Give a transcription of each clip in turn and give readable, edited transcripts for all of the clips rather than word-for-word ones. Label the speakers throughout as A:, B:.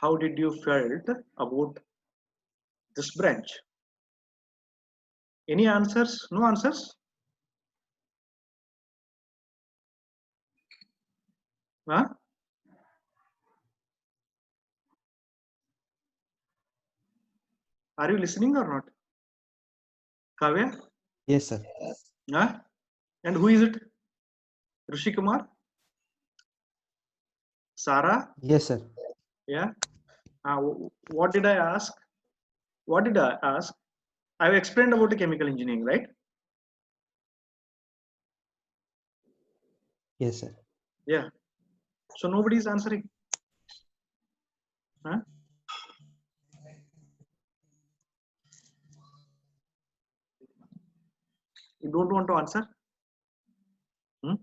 A: how did you felt about this branch? Any answers? No answers? Huh? Are you listening or not? Kavya?
B: Yes, sir.
A: Huh? And who is it? Rishi Kumar? Sarah?
B: Yes, sir.
A: Yeah. What did I ask? What did I ask? I've explained about the chemical engineering, right?
B: Yes, sir.
A: Yeah. So nobody is answering. Huh? You don't want to answer? Hmm?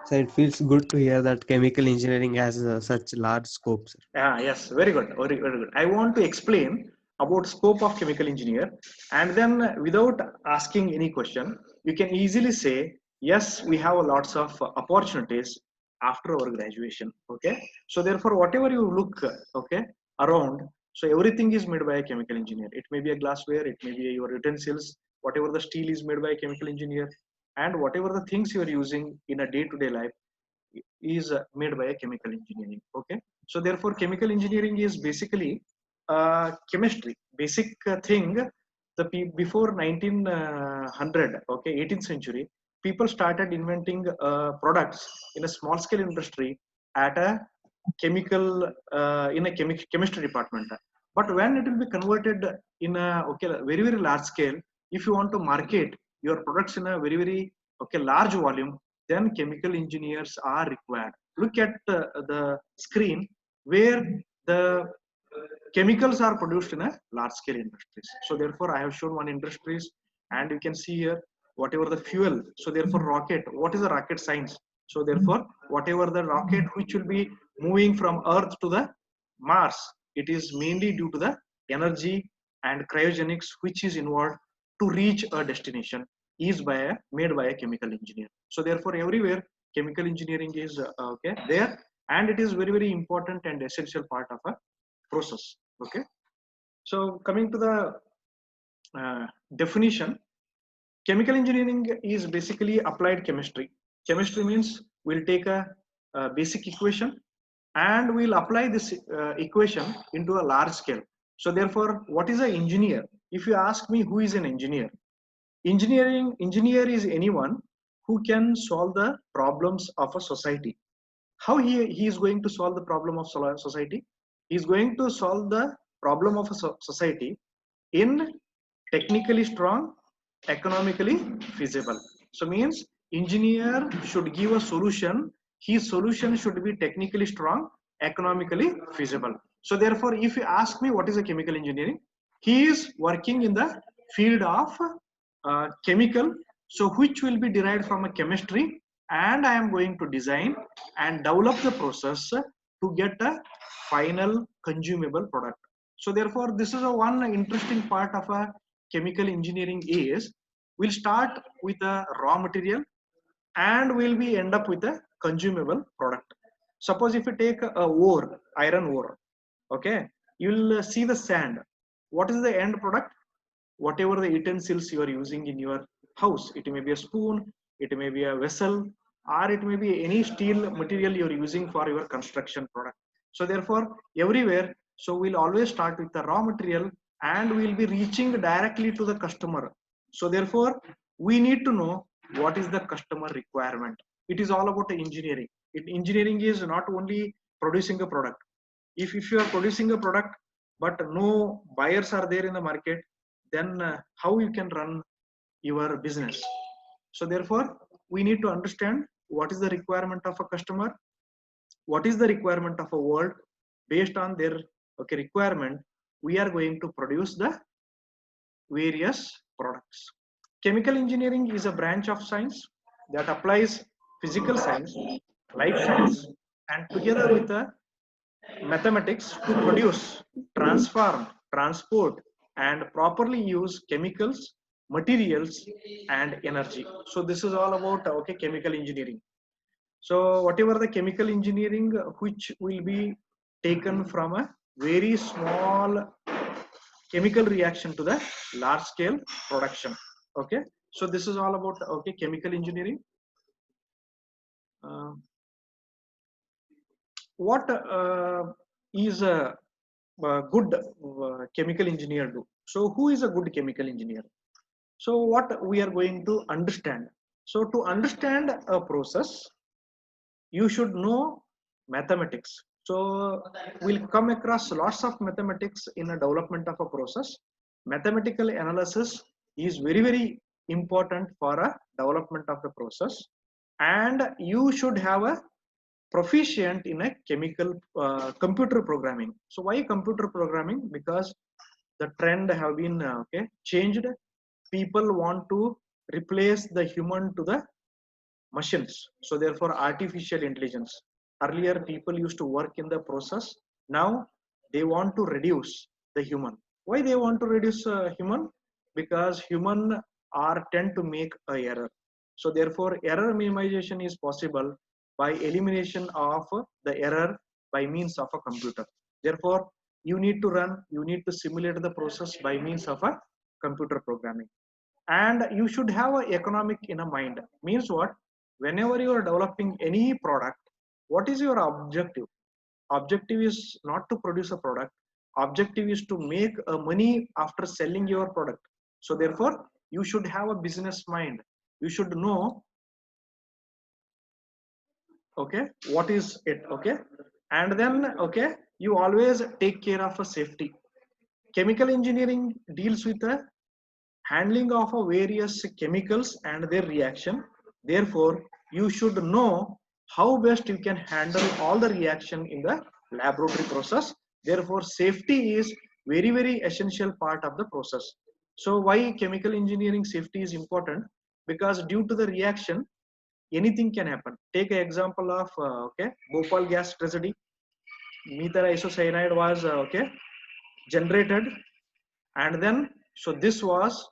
B: So it feels good to hear that chemical engineering has such large scope, sir.
A: Yes, very good, very good. I want to explain about scope of chemical engineer, and then without asking any question, you can easily say, yes, we have lots of opportunities after our graduation. Okay, so therefore, whatever you look, okay, around, so everything is made by a chemical engineer. It may be a glassware, it may be your utensils, whatever the steel is made by a chemical engineer, and whatever the things you are using in a day-to-day life is made by a chemical engineering. Okay, so therefore chemical engineering is basically chemistry basic thing. Before 1900, okay, 18th century, people started inventing products in a small scale industry at a chemical in a chemistry department. But when it will be converted in a okay very large scale, if you want to market your products in a very okay large volume, then chemical engineers are required. Look at the screen where the chemicals are produced in a large scale industries. So therefore I have shown one industries, and you can see here whatever the fuel. So therefore rocket, what is the rocket science? So therefore whatever the rocket which will be moving from earth to the Mars, it is mainly due to the energy and cryogenics which is involved to reach a destination is made by a chemical engineer. So therefore everywhere chemical engineering is okay there, and it is very important and essential part of a process. Okay, so coming to the definition, chemical engineering is basically applied chemistry. Chemistry means we'll take a basic equation and we'll apply this equation into a large scale. So therefore what is an engineer? If you ask me who is an engineer, engineer is anyone who can solve the problems of a society. How he is going to solve the problem of society? He is going to solve the problem of a society in technically strong, economically feasible. So means engineer should give a solution. His solution should be technically strong, economically feasible. So therefore if you ask me what is a chemical engineering, he is working in the field of chemical, so which will be derived from a chemistry, and I am going to design and develop the process to get a final consumable product. So therefore this is a one interesting part of a chemical engineering is we'll start with a raw material and we'll be end up with a consumable product. Suppose if you take a ore, iron ore, okay, you'll see the sand. What is the end product? Whatever the utensils you are using in your house, it may be a spoon, it may be a vessel, or it may be any steel material you are using for your construction product. So therefore everywhere, so we'll always start with the raw material and we'll be reaching directly to the customer. So therefore we need to know what is the customer requirement. It is all about the engineering. Engineering is not only producing a product. If you are producing a product but no buyers are there in the market, then how you can run your business? So therefore we need to understand what is the requirement of a customer, what is the requirement of a world. Based on their okay requirement, we are going to produce the various products. Chemical engineering is a branch of science that applies physical science, life science, and together with the mathematics to produce, transform, transport, and properly use chemicals materials, and energy. So this is all about okay chemical engineering. So whatever the chemical engineering which will be taken from a very small chemical reaction to the large scale production. Okay, so this is all about okay chemical engineering. Uh, what is a good chemical engineer do? So who is a good chemical engineer? So what we are going to understand? So to understand a process, you should know mathematics. So we'll come across lots of mathematics in the development of a process. Mathematical analysis is very, very important for a development of the process. And you should have a proficient in a chemical computer programming. So why computer programming? Because the trend have been okay changed. People want to replace the human to the machines. So therefore artificial intelligence. Earlier people used to work in the process. Now they want to reduce the human. Why they want to reduce human? Because human are tend to make a error. So therefore error minimization is possible by elimination of the error by means of a computer. Therefore you need to simulate the process by means of a computer programming. And you should have a economic in a mind. Means what? Whenever you are developing any product, what is your objective? Objective is not to produce a product. Objective is to make money after selling your product. So therefore you should have a business mind. You should know okay what is it. Okay, and then okay you always take care of a safety. Chemical engineering deals with a handling of various chemicals and their reaction. Therefore you should know how best you can handle all the reaction in the laboratory process. Therefore safety is very, very essential part of the process. So why chemical engineering safety is important? Because due to the reaction anything can happen. Take an example of okay Bhopal gas tragedy. Methyl isocyanide was okay generated, and then so this was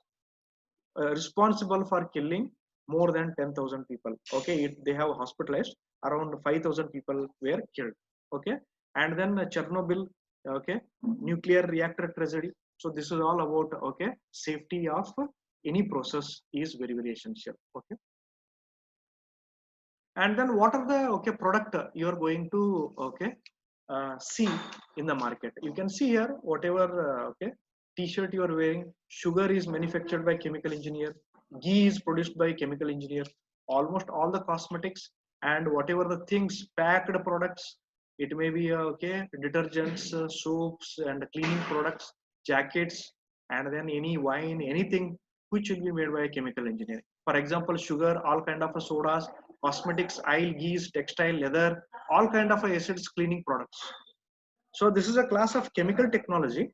A: responsible for killing more than 10,000 people. Okay, they have hospitalized around 5,000 people were killed. Okay, and then Chernobyl, okay, nuclear reactor tragedy. So this is all about okay safety of any process is very, very essential. Okay, and then what are the okay product you are going to okay see in the market? You can see here whatever okay t-shirt you are wearing, sugar is manufactured by chemical engineer, ghee is produced by chemical engineer, almost all the cosmetics and whatever the things packed products, it may be okay detergents, soaps and cleaning products, jackets, and then any wine, anything which will be made by chemical engineering. For example sugar, all kind of sodas, cosmetics, oil, ghees, textile, leather, all kind of acids, cleaning products. So this is a class of chemical technology.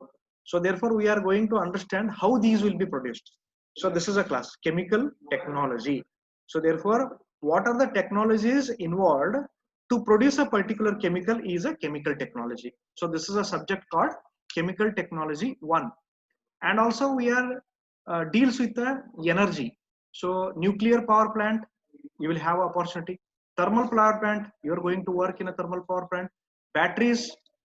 A: So therefore we are going to understand how these will be produced. So this is a class chemical technology. So therefore what are the technologies involved to produce a particular chemical is a chemical technology. So this is a subject called chemical technology 1. And also we are deals with the energy. So nuclear power plant, you will have opportunity. Thermal power plant, you are going to work in a thermal power plant. Batteries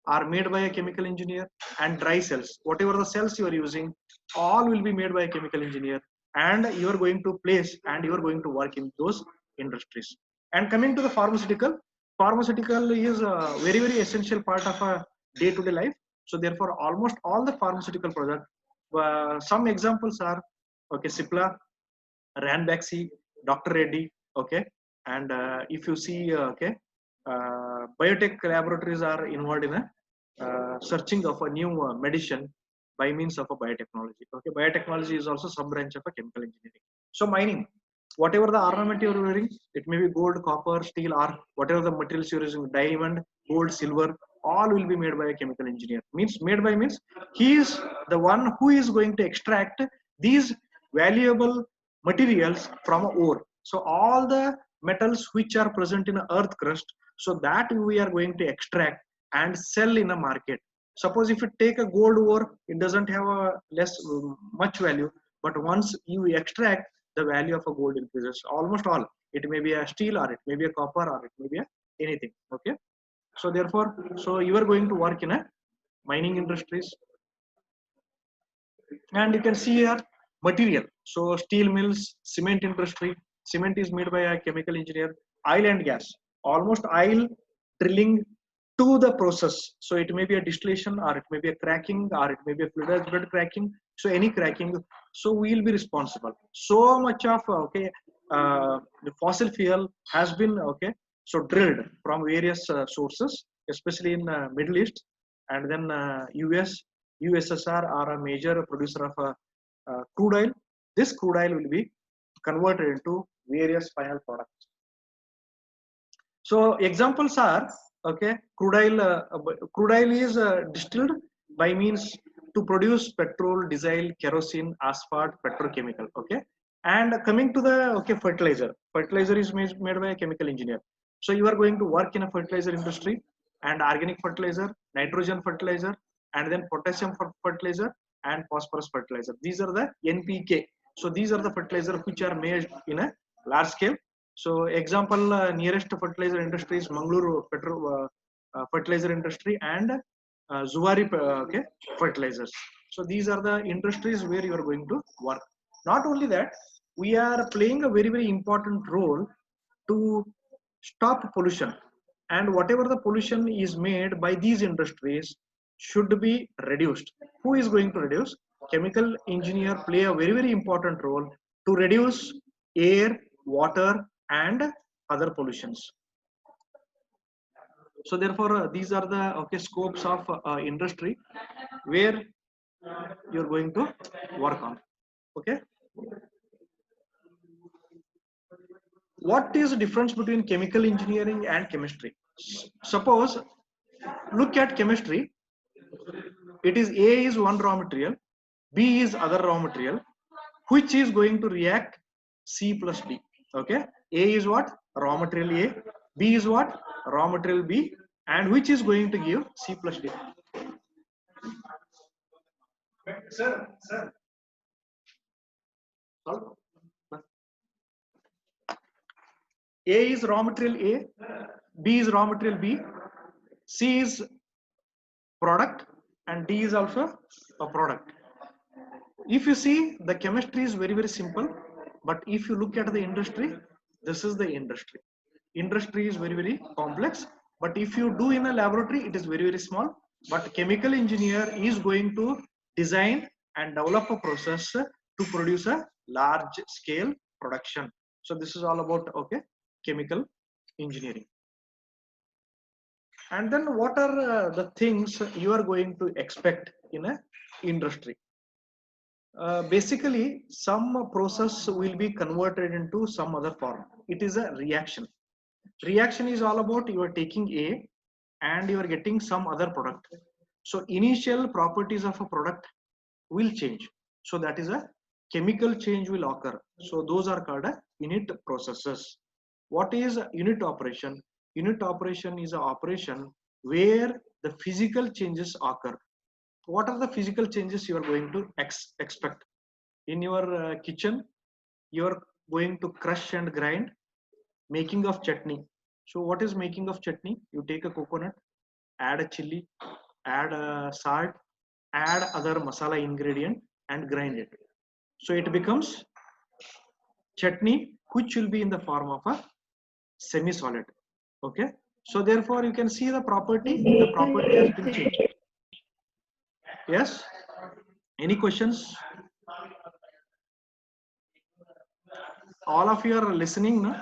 A: are made by a chemical engineer, and dry cells, whatever the cells you are using, all will be made by a chemical engineer, and you are going to place and you are going to work in those industries. And coming to the pharmaceutical, pharmaceutical is a very, very essential part of a day-to-day life. So therefore almost all the pharmaceutical products, some examples are okay Cipla, Ranbaxy, Dr. Reddy, okay, and if you see okay biotech laboratories are involved in a searching of a new medicine by means of a biotechnology. Okay, biotechnology is also some branch of a chemical engineering. So mining, whatever the ornament you are wearing, it may be gold, copper, steel, or whatever the materials you are using, diamond, gold, silver, all will be made by a chemical engineer. Means made by means he is the one who is going to extract these valuable materials from ore. So all the metals which are present in earth crust, so that we are going to extract and sell in a market. Suppose if you take a gold ore, it doesn't have a less much value, but once you extract, the value of a gold increases. Almost all, it may be a steel, or it may be a copper, or it may be anything. Okay, so therefore, so you are going to work in a mining industries, and you can see here material. So steel mills, cement industry. Cement is made by a chemical engineer. Oil and gas. Almost oil drilling to the process. So it may be a distillation, or it may be a cracking, or it may be a fluidized bed cracking. So any cracking. So we will be responsible. So much of the fossil fuel has been so drilled from various sources, especially in Middle East, and then US, USSR are a major producer of crude oil. This crude oil will be converted into various final products. So examples are crude oil. Crude oil is distilled by means to produce petrol, diesel, kerosene, asphalt, petrochemical. Okay, and coming to the fertilizer. Fertilizer is made by a chemical engineer. So you are going to work in a fertilizer industry, and organic fertilizer, nitrogen fertilizer, and then potassium fertilizer and phosphorus fertilizer. These are the NPK. So these are the fertilizer which are made in a large scale. So example, nearest fertilizer industry is Mangaluru fertilizer industry, and Zuari fertilizers. So these are the industries where you are going to work. Not only that, we are playing a very important role to stop pollution, and whatever the pollution is made by these industries should be reduced. Who is going to reduce? Chemical engineer play a very important role to reduce air, water, and other pollutions. So therefore, these are the scopes of industry where you're going to work on. Okay, what is the difference between chemical engineering and chemistry? Suppose, look at chemistry. It is A is one raw material, B is other raw material, which is going to react C plus D. Okay, A is what? Raw material A. B is what? Raw material B, and which is going to give C plus D. Sir. A is raw material A, B is raw material B, C is product, and D is also a product. If you see, the chemistry is very simple, but if you look at the industry, this is the industry. Industry is very complex, but if you do in a laboratory, it is very small. But chemical engineer is going to design and develop a process to produce a large scale production. So this is all about chemical engineering. And then what are the things you are going to expect in a industry? Basically, some process will be converted into some other form. It is a reaction. Reaction is all about you are taking A and you are getting some other product. So initial properties of a product will change. So that is a chemical change will occur. So those are called a unit processes. What is unit operation? Unit operation is an operation where the physical changes occur. What are the physical changes you are going to expect? In your kitchen, you are going to crush and grind, making of chutney. So what is making of chutney? You take a coconut, add a chili, add a salt, add other masala ingredient, and grind it. So it becomes chutney, which will be in the form of a semi-solid. Okay, so therefore you can see the property has been changed. Yes, any questions? All of you are listening, no?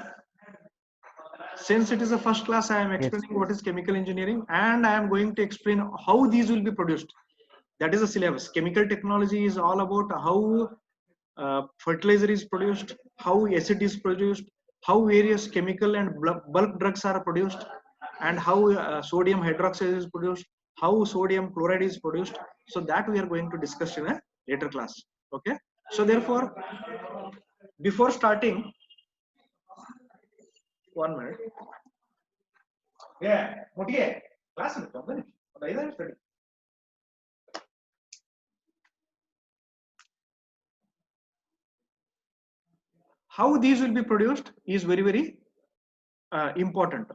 A: Since it is a first class, I am explaining what is chemical engineering, and I am going to explain how these will be produced. That is the syllabus. Chemical technology is all about how fertilizer is produced, how acid is produced, how various chemical and bulk drugs are produced, and how sodium hydroxide is produced, how sodium chloride is produced. So that we are going to discuss in a later class. Okay, so therefore, before starting, 1 minute. Yeah, class how these will be produced is very, very important.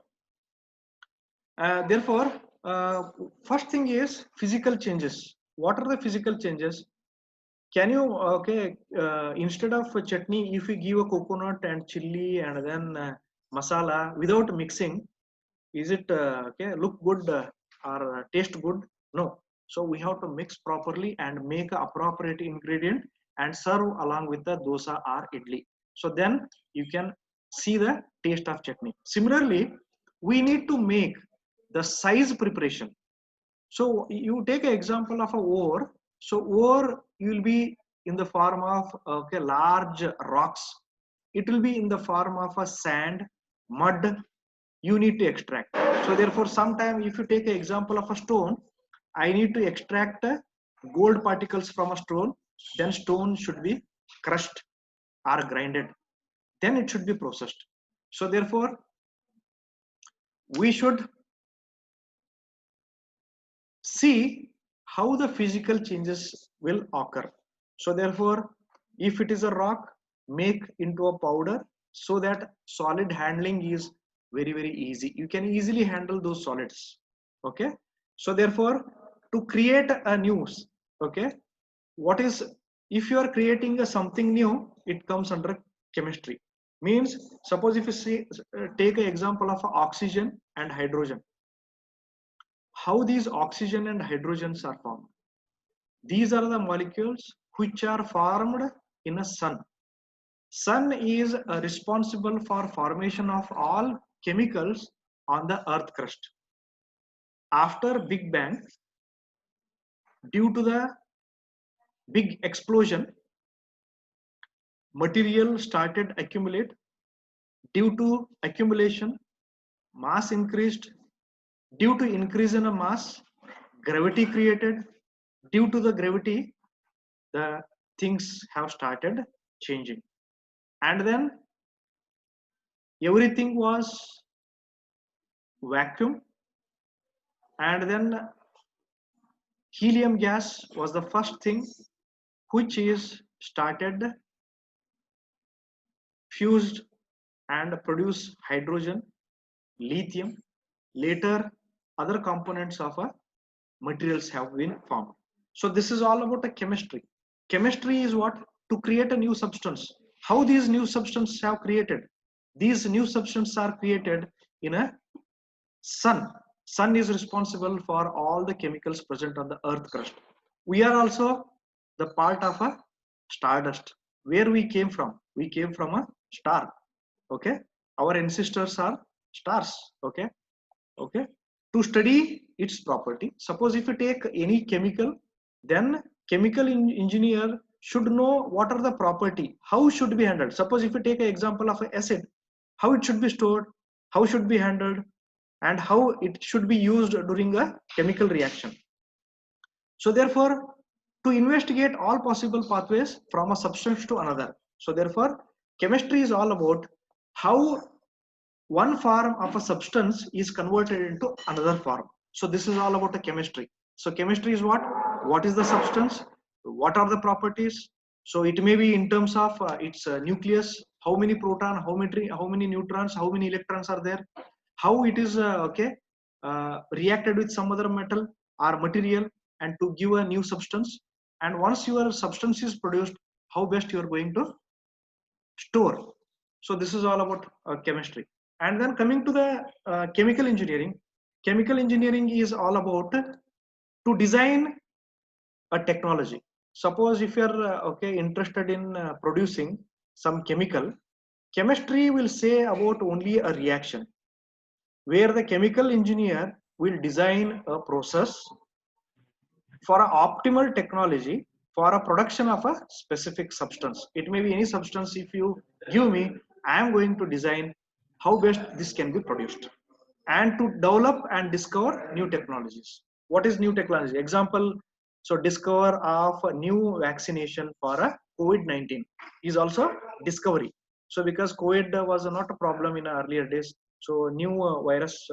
A: Therefore, first thing is physical changes. What are the physical changes? Can you, okay, instead of a chutney, if you give a coconut and chili and then masala without mixing, is it okay, look good or taste good? No. So we have to mix properly and make a appropriate ingredient and serve along with the dosa or idli. So then you can see the taste of chutney. Similarly, we need to make the size preparation. So you take an example of a ore. So ore will be in the form of okay, large rocks. It will be in the form of a sand, mud. You need to extract. So therefore, sometime if you take an example of a stone, I need to extract gold particles from a stone. Then stone should be crushed or grinded. Then it should be processed. So therefore, we should see how the physical changes will occur. So therefore, if it is a rock, make into a powder so that solid handling is very, very easy. You can easily handle those solids. Okay. So therefore, to create a news, okay, what is, if you are creating a something new, it comes under chemistry. Means, suppose if you see, take an example of oxygen and hydrogen. How these oxygen and hydrogens are formed? These are the molecules which are formed in a sun. Sun is responsible for formation of all chemicals on the earth crust. After Big Bang, due to the big explosion, material started accumulate. Due to accumulation, mass increased. Due to increase in a mass, gravity created. Due to the gravity, the things have started changing. And then everything was vacuum. And then helium gas was the first thing which is started fused and produce hydrogen, lithium. Later, other components of a materials have been formed. So this is all about a chemistry. Chemistry is what? To create a new substance. How these new substances have created? These new substances are created in a sun. Sun is responsible for all the chemicals present on the earth crust. We are also the part of a stardust. Where we came from? We came from a star. Okay. Our ancestors are stars. Okay. Okay. To study its property, suppose if you take any chemical, then chemical engineer should know what are the property, how should be handled. Suppose if you take an example of an acid, how it should be stored, how should be handled, and how it should be used during a chemical reaction. So therefore, to investigate all possible pathways from a substance to another. So therefore, chemistry is all about how one form of a substance is converted into another form. So this is all about the chemistry. So chemistry is what? What is the substance? What are the properties? So it may be in terms of its nucleus, how many proton, how many neutrons, how many electrons are there, how it is reacted with some other metal or material and to give a new substance. And once your substance is produced, how best you are going to store. So this is all about chemistry. And then coming to the chemical engineering is all about to design a technology. Suppose if you're interested in producing some chemical, chemistry will say about only a reaction, where the chemical engineer will design a process for an optimal technology for a production of a specific substance. It may be any substance. If you give me, I am going to design how best this can be produced and to develop and discover new technologies. What is new technology? Example, so discover of a new vaccination for a COVID-19 is also discovery. So because COVID was not a problem in earlier days, so new virus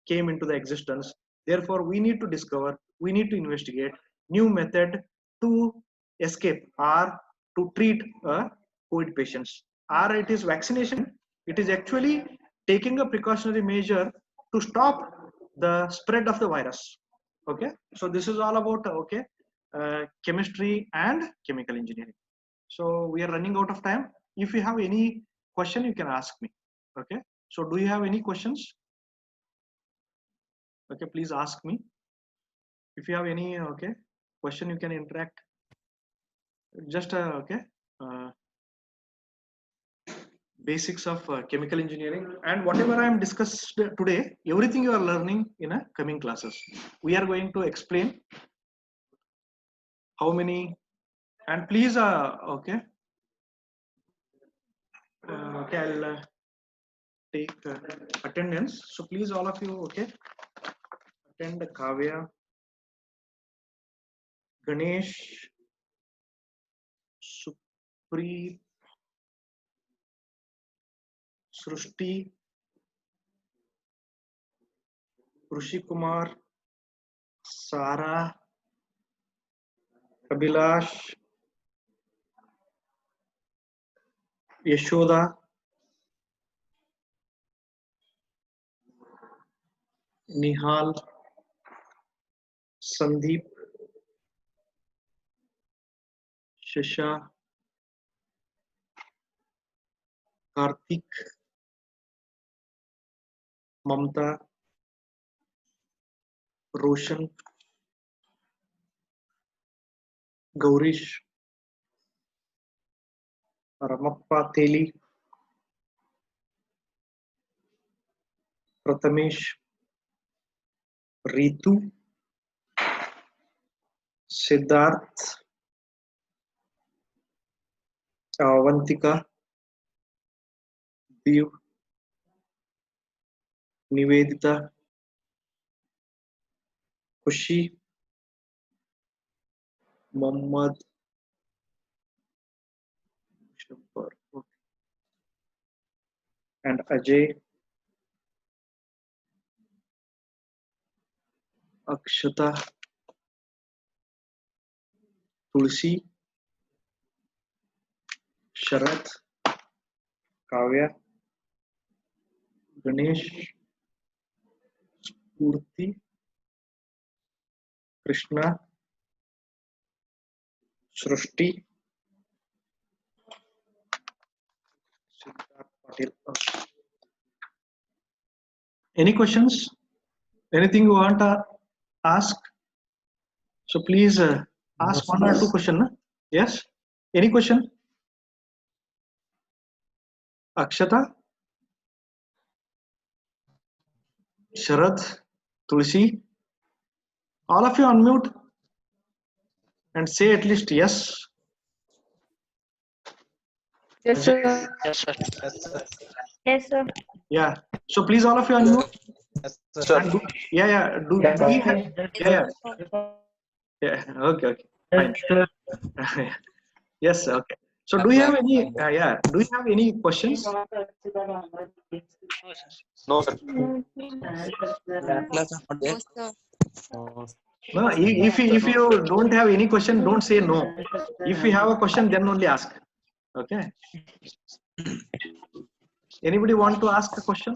A: came into the existence. Therefore, we need to discover, we need to investigate new method to escape or to treat COVID patients. or it is vaccination, it is actually taking a precautionary measure to stop the spread of the virus. Okay, so this is all about chemistry and chemical engineering. So we are running out of time. If you have any question, you can ask me. Okay, so do you have any questions? Okay, please ask me. If you have any question, you can interact. Just basics of chemical engineering, and whatever I am discussed today, everything you are learning in a coming classes. We are going to explain how many, and please okay, I'll take attendance. So please, all of you, okay, attend Kavya, Ganesh, Supreet, Srushti, Krushi Kumar, Sara, Abhilash, Yashoda, Nihal, Sandeep, Shasha, Karthik, Mamta, Roshan, Gaurish, Ramappa Teli, Prathamesh, Ritu, Siddharth, Avantika, Dev, Nivedita, Kushi, Muhammad, Shabbar, and Ajay, Akshata, Tulsi, Sharat, Kavya, Ganesh, Purti, Krishna, Srushti, Siddharth Patil. Any questions? Anything you want to ask? So please ask one or two questions. Yes? Any question? Akshata? Sharad? Tulsi? All of you unmute and say at least yes.
C: Yes, sir.
D: Yes, sir.
C: Yes, sir.
A: Yeah. So please, all of you unmute.
D: Yes, sir.
A: And yeah. Do we have? Yeah. Okay. Fine. Yes. Okay. So do you have any? Do you have any questions?
D: No, sir.
A: No. If you don't have any question, don't say no. If you have a question, then only ask. Okay. Anybody want to ask a question?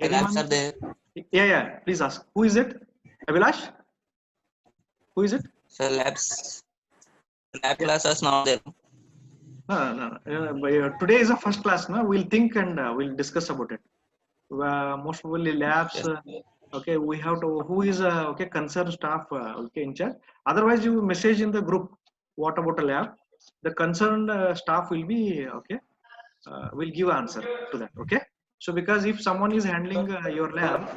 E: Labs are there.
A: Yeah. Please ask. Who is it? Abhilash? Who is it?
E: So lab classes not there.
A: No. Today is a first class. No, we'll think and we'll discuss about it. Most probably labs. Okay, we have to. Who is concerned staff? Okay, in charge. Otherwise, you message in the group. What about a lab? The concerned staff will be okay. Will give answer to that. Okay. So because if someone is handling your lab,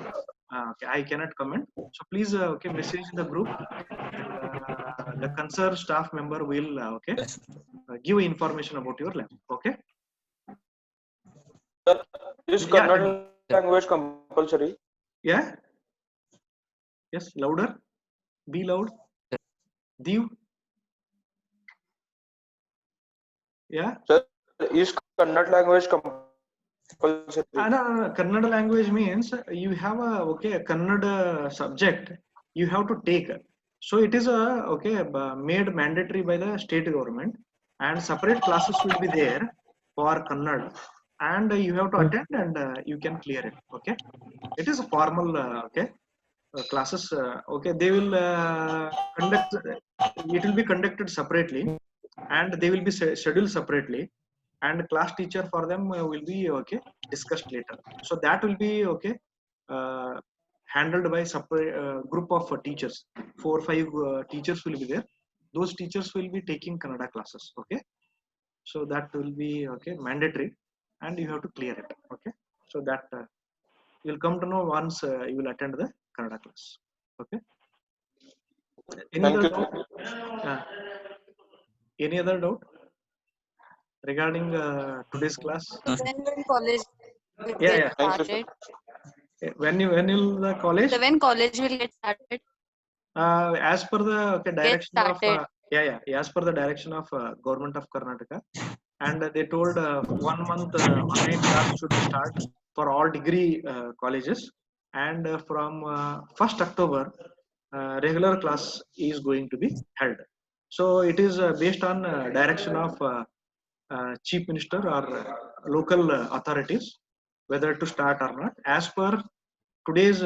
A: okay, I cannot comment. So please, okay, message in the group. The concerned staff member will give information about your lab. Okay.
D: Is Kannada language compulsory?
A: Yeah. Yes. Louder. Be loud. Div. Yeah.
D: Sir, is Kannada language compulsory?
A: No. Kannada language means you have a Kannada subject. You have to take. So it is made mandatory by the state government, and separate classes will be there for Kannada, and you have to attend and you can clear it. Okay, it is a formal classes. Okay, they will conduct. It will be conducted separately, and they will be scheduled separately, and class teacher for them will be discussed later. So that will be uh, handled by separate group of teachers. 4 or 5 teachers will be there. Those teachers will be taking Kannada classes. Okay, so that will be mandatory, and you have to clear it. Okay, so that you will come to know once you will attend the Kannada class. Okay, any
D: Thank
A: other
D: you.
A: doubt? Uh, any other doubt regarding today's class?
E: No,
C: When college will
A: Yeah,
C: get
A: yeah.
D: Thank you, sir.
C: started?
A: When will the college?
C: So when college will get started?
A: As per the
C: Get
A: direction of
C: started.
A: as per the direction of government of Karnataka, and they told 1 month online class should start for all degree colleges, and from 1st October regular class is going to be held. So it is based on direction of chief minister or local authorities whether to start or not. As per today's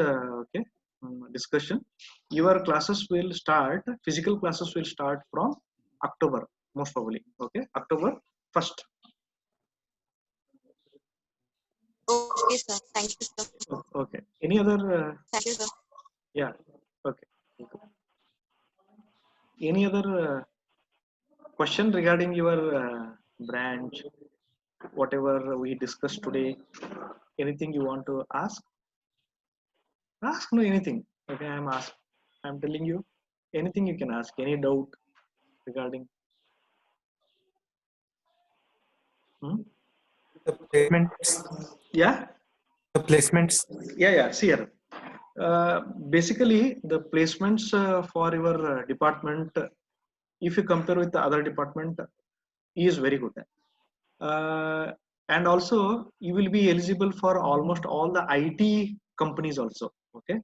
A: discussion, your classes will start, physical classes will start from October, most probably. Okay, October 1st.
C: Okay, sir. Thank you, sir.
A: Okay, any other
C: Thank you, sir.
A: yeah, okay, any other question regarding your branch, whatever we discussed today? Anything you want to ask? No, anything. Okay, I'm telling you, anything you can ask, any doubt regarding. Hmm?
F: The placements.
A: Yeah,
F: The placements.
A: yeah. See here. Basically, the placements for your department, if you compare with the other department, is very good. And also, you will be eligible for almost all the IT companies also. Okay,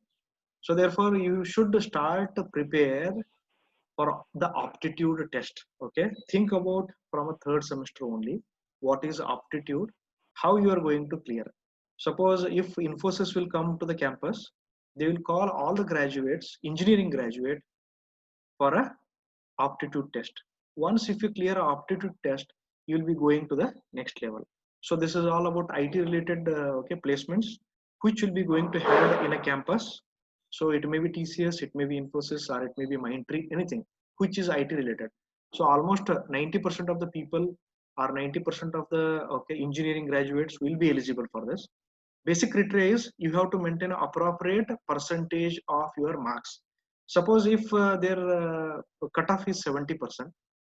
A: so therefore, you should start to prepare for the aptitude test. Okay, think about from a third semester only. What is aptitude? How you are going to clear? Suppose if Infosys will come to the campus, they will call all the graduates, engineering graduate, for a aptitude test. Once if you clear a aptitude test, you will be going to the next level. So this is all about IT related placements, which will be going to held in a campus. So it may be TCS, it may be Infosys, or it may be Mindtree, anything which is IT related. So almost 90% of the people or 90% of the engineering graduates will be eligible for this. Basic criteria is you have to maintain an appropriate percentage of your marks. Suppose if their cutoff is 70%,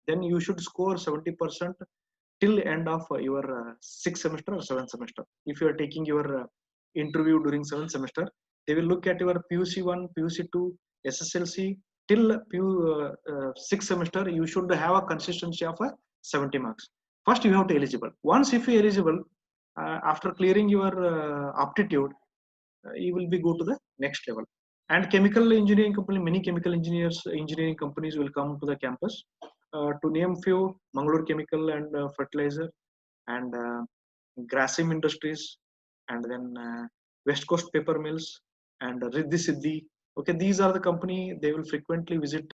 A: then you should score 70% till end of your sixth semester or seventh semester. If you are taking your interview during seventh semester, they will look at your PUC1, PUC2, SSLC till sixth semester. You should have a consistency of 70 marks. First, you have to eligible. Once if you eligible, after clearing your aptitude, you will be go to the next level. And chemical engineering company, many chemical engineering companies will come to the campus. To name few, Mangalore Chemical and Fertilizer, and Grasim Industries, and then West Coast Paper Mills, and Riddhi Siddhi. Okay, these are the company they will frequently visit